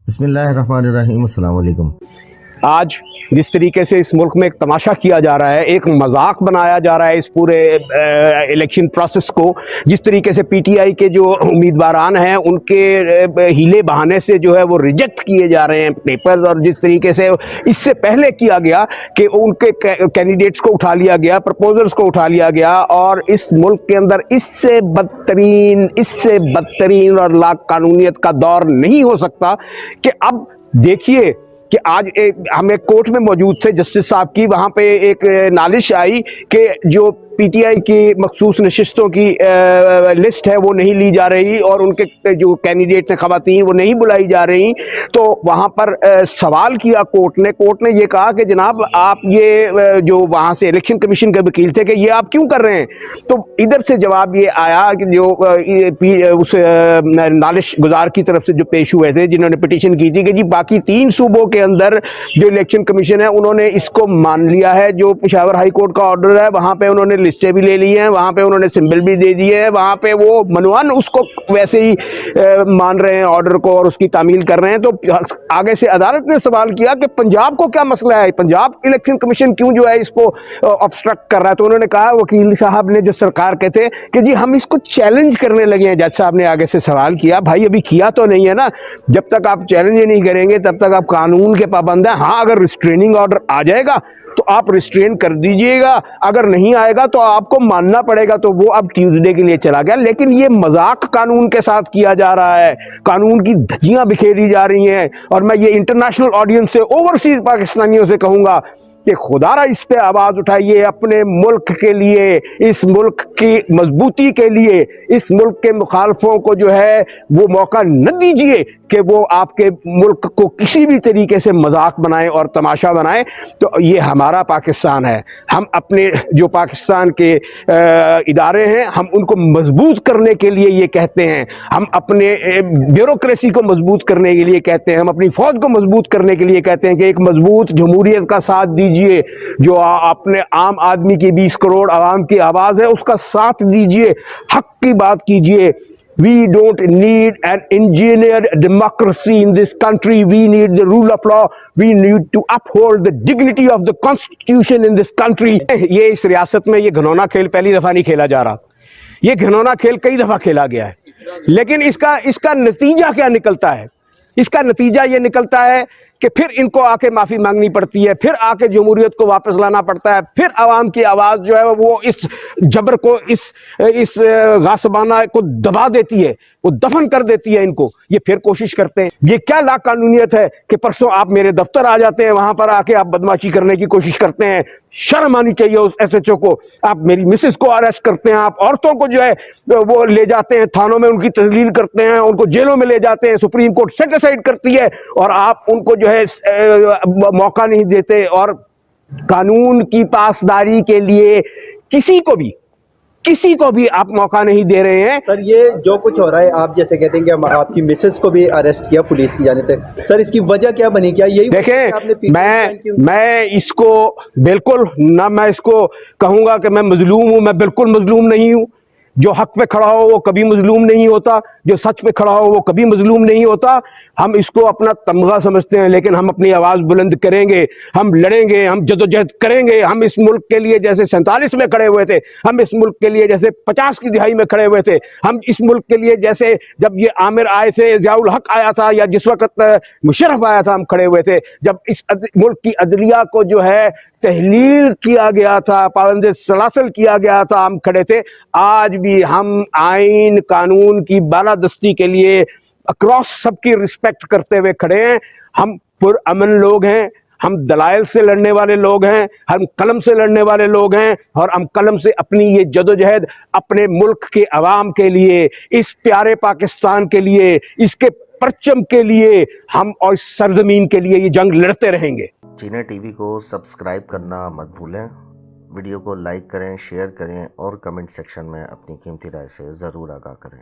بسم اللہ الرحمن الرحیم۔ السلام علیکم۔ آج جس طریقے سے اس ملک میں ایک تماشا کیا جا رہا ہے، ایک مذاق بنایا جا رہا ہے اس پورے الیکشن پروسیس کو، جس طریقے سے پی ٹی آئی کے جو امیدواران ہیں ان کے ہیلے بہانے سے جو ہے وہ ریجیکٹ کیے جا رہے ہیں پیپرز، اور جس طریقے سے اس سے پہلے کیا گیا کہ ان کے کینڈیڈیٹس کو اٹھا لیا گیا، پرپوزرز کو اٹھا لیا گیا، اور اس ملک کے اندر اس سے بدترین اور لا قانونیت کا دور نہیں ہو سکتا کہ اب دیکھیے کہ آج ہم ایک کورٹ میں موجود تھے جسٹس صاحب کی، وہاں پہ ایک نالش آئی کہ جو پی ٹی آئی کی مخصوص نشستوں کی لسٹ ہے وہ نہیں لی جا رہی، اور ان کے جو کینڈیڈیٹس ہیں خواتین وہ نہیں بلائی جا رہی۔ تو وہاں پر سوال کیا کورٹ نے یہ کہا کہ جناب آپ یہ جو وہاں سے الیکشن کمیشن کے وکیل تھے کہ یہ آپ کیوں کر رہے ہیں؟ تو ادھر سے جواب یہ آیا کہ جو اس نالش گزار کی طرف سے جو پیش ہوئے تھے جنہوں نے پٹیشن کی تھی کہ جی باقی 3 صوبوں کے اندر جو الیکشن کمیشن ہے انہوں نے اس کو مان لیا ہے، جو پشاور ہائی کورٹ کا آرڈر ہے وہاں پہ انہوں نے لسٹیں بھی لے لی ہیں، وہاں پہ انہوں نے سمبل بھی دے دیے ہیں، وہاں پہ وہ منوان اس کو ویسے ہی مان رہے ہیں آرڈر کو اور اس کی تعمیل کر رہے ہیں۔ تو آگے سے عدالت نے سوال کیا کہ پنجاب کو کیا مسئلہ ہے، پنجاب الیکشن کمیشن کیوں جو ہے اس کو obstruct کر رہا ہے؟ تو انہوں نے کہا، وکیل صاحب نے جو سرکار کے تھے کہ جی ہم اس کو چیلنج کرنے لگے ہیں۔ جج صاحب نے آگے سے سوال کیا، بھائی ابھی کیا تو نہیں ہے نا، جب تک آپ چیلنج نہیں کریں گے تب تک آپ قانون کے پابند ہیں۔ ہاں اگر ریسٹریننگ آرڈر آ جائے گا تو آپ ریسٹرین کر دیجئے گا، اگر نہیں آئے گا تو آپ کو ماننا پڑے گا۔ تو وہ اب ٹیوزڈے کے لیے چلا گیا، لیکن یہ مذاق قانون کے ساتھ کیا جا رہا ہے، قانون کی دھجیاں بکھیری جا رہی ہیں۔ اور میں یہ انٹرنیشنل آڈینس سے، اوورسیز پاکستانیوں سے کہوں گا کہ خدا را اس پہ آواز اٹھائیے، اپنے ملک کے لیے، اس ملک کی مضبوطی کے لیے، اس ملک کے مخالفوں کو جو ہے وہ موقع نہ دیجئے کہ وہ آپ کے ملک کو کسی بھی طریقے سے مذاق بنائیں اور تماشا بنائیں۔ تو یہ ہمارا پاکستان ہے، ہم اپنے جو پاکستان کے ادارے ہیں ہم ان کو مضبوط کرنے کے لیے یہ کہتے ہیں، ہم اپنے بیوروکریسی کو مضبوط کرنے کے لیے کہتے ہیں، ہم اپنی فوج کو مضبوط کرنے کے لیے کہتے ہیں کہ ایک مضبوط جمہوریت کا ساتھ دیجئے، جو اپنے عام آدمی کی 20 کروڑ عوام کی آواز ہے اس کا ساتھ دیجئے، حق کی بات کیجئے۔ We don't need an engineered democracy in this country. We need the rule of law. We need to uphold the dignity of the constitution in this country. یہ اس ریاست میں یہ گھنونا کھیل پہلی دفعہ نہیں کھیلا جا رہا، یہ گھنونا کھیل کئی دفعہ کھیلا گیا ہے، لیکن اس کا نتیجہ کیا نکلتا ہے؟ اس کا نتیجہ یہ نکلتا ہے کہ پھر ان کو آ کے معافی مانگنی پڑتی ہے، پھر آ کے جمہوریت کو واپس لانا پڑتا ہے، پھر عوام کی آواز جو ہے وہ اس جبر کو، اس غاصبانہ کو دبا دیتی ہے، وہ دفن کر دیتی ہے ان کو۔ یہ پھر کوشش کرتے ہیں، یہ کیا لا قانونیت ہے کہ پرسوں آپ میرے دفتر آ جاتے ہیں، وہاں پر آ کے آپ بدمعاشی کرنے کی کوشش کرتے ہیں۔ شرم آنی چاہیے اس ایس ایچ او کو۔ آپ میری مسز کو اریسٹ کرتے ہیں، آپ عورتوں کو جو ہے وہ لے جاتے ہیں تھانوں میں، ان کی تذلیل کرتے ہیں، ان کو جیلوں میں لے جاتے ہیں، سپریم کورٹ سیٹ اسائڈ کرتی ہے، اور آپ ان کو جو ہے موقع نہیں دیتے۔ اور قانون کی پاسداری کے لیے کسی کو بھی آپ موقع نہیں دے رہے ہیں۔ سر یہ جو کچھ ہو رہا ہے، آپ جیسے کہتے ہیں کہ آپ کی مسز کو بھی اریسٹ کیا پولیس کی جانب سے، سر اس کی وجہ کیا بنی؟ کیا یہی دیکھیں، میں اس کو بالکل نہ، میں اس کو کہوں گا کہ میں مظلوم ہوں، میں بالکل مظلوم نہیں ہوں۔ جو حق پہ کھڑا ہو وہ کبھی مظلوم نہیں ہوتا، جو سچ پہ کھڑا ہو وہ کبھی مظلوم نہیں ہوتا۔ ہم اس کو اپنا تمغہ سمجھتے ہیں، لیکن ہم اپنی آواز بلند کریں گے، ہم لڑیں گے، ہم جدوجہد کریں گے۔ ہم اس ملک کے لیے جیسے 47 میں کھڑے ہوئے تھے، ہم اس ملک کے لیے جیسے 50 کی دہائی میں کھڑے ہوئے تھے، ہم اس ملک کے لیے جیسے جب یہ عامر آئے تھے، ضیاء الحق آیا تھا، یا جس وقت مشرف آیا تھا، ہم کھڑے ہوئے تھے۔ جب اس ملک کی عدلیہ کو جو ہے تحلیل کیا گیا تھا، پابند سلاسل کیا گیا تھا، ہم کھڑے تھے۔ آج بھی ہم آئین قانون کی بالادستی کے لیے اکراس سب کی رسپیکٹ کرتے ہوئے کھڑے ہیں۔ ہم پرامن لوگ ہیں، ہم دلائل سے لڑنے والے لوگ ہیں، ہم قلم سے لڑنے والے لوگ ہیں، اور ہم قلم سے اپنی یہ جدوجہد اپنے ملک کے عوام کے لیے، اس پیارے پاکستان کے لیے، اس کے پرچم کے لیے، ہم اور اس سرزمین کے لیے یہ جنگ لڑتے رہیں گے۔ چینل ٹی وی کو سبسکرائب کرنا مت بھولیں، ویڈیو کو لائک کریں، شیئر کریں، اور کمنٹ سیکشن میں اپنی قیمتی رائے سے ضرور آگاہ کریں۔